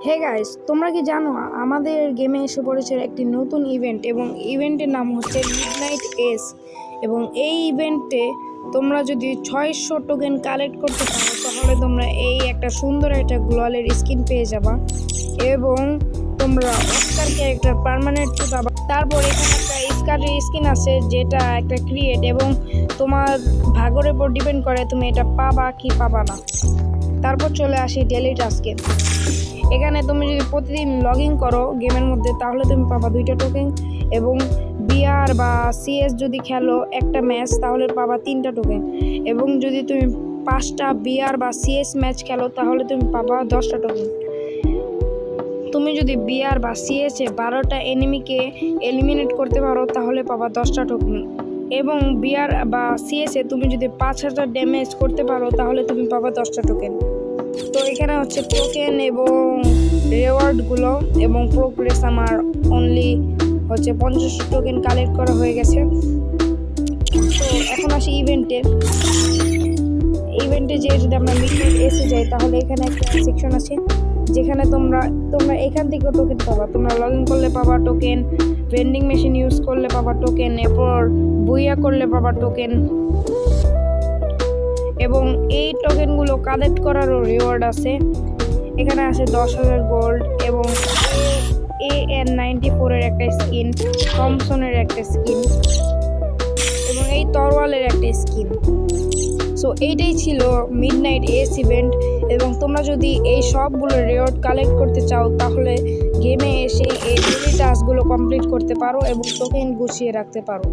Hey guys, তোমরা কি জানো আমাদের গেমে এসে পড়েছে একটি নতুন ইভেন্ট এবং ইভেন্টের নাম হচ্ছে মিডনাইট এস। এবং এই ইভেন্টে তোমরা যদি 600 টোকেন কালেক্ট করতে পারো তাহলে তোমরা এই একটা সুন্দর একটা গ্লোয়ালের স্কিন পেয়ে যাবা এবং তোমরা অস্কার ক্যারেক্টার পার্মানেন্ট পাবা। তারপর এখানে একটা স্কারের স্কিন আছে যেটা একটা ক্রিয়েট এবং তোমার ভাগের উপর ডিপেন্ড করে তুমি এটা পাবা কি পাবা না। তারপর চলে আসি ডেইলি টাস্কে। এখানে তুমি যদি প্রতিদিন লগ ইন করো গেমের মধ্যে তাহলে তুমি পাবা 2টা টোকেন এবং বিআর বা সিএস যদি খেলো একটা ম্যাচ তাহলে পাবা 3টা টোকেন এবং যদি তুমি 5টা বিআর বা সিএস ম্যাচ খেলো তাহলে তুমি পাবা 10টা টোকেন। তুমি যদি বিআর বা সিএসে 12টা এনিমিকে এলিমিনেট করতে পারো তাহলে পাবা 10টা টোকেন এবং বিআর বা সিএসে তুমি যদি 5000 ড্যামেজ করতে পারো তাহলে তুমি পাবা 10টা টোকেন। তো এখানে হচ্ছে টোকেন এবং রেওয়ার্ডগুলো এবং প্রোগ্রেস আমার অনলি হচ্ছে 50 টোকেন কালেক্ট করা হয়ে গেছে। তো এখন আসি ইভেন্টে যে যদি আমরা মিডনাইট এসে যাই তাহলে এখানে একটা সেকশন আছে যেখানে তোমরা এখান থেকে টোকেন পাবা। তোমরা লগ ইন করলে পাবা টোকেন, ভেন্ডিং মেশিন ইউজ করলে পাবা টোকেন, এরপর বুইয়া করলে পাবা টোকেন এবং এই টোকেনগুলো কালেক্ট করারও রিওয়ার্ড আছে। এখানে আছে 10,000 গোল্ড এবং AN94 এর একটা স্কিন, থমসনের একটা স্কিন এবং এই তরোয়ালের একটা স্কিন। সো এইটাই ছিল মিডনাইট এস ইভেন্ট এবং তোমরা যদি এই সবগুলো রিওয়ার্ড কালেক্ট করতে চাও তাহলে গেমে এসে এই ডেইলি টাস্কগুলো কমপ্লিট করতে পারো এবং টোকেন গুছিয়ে রাখতে পারো।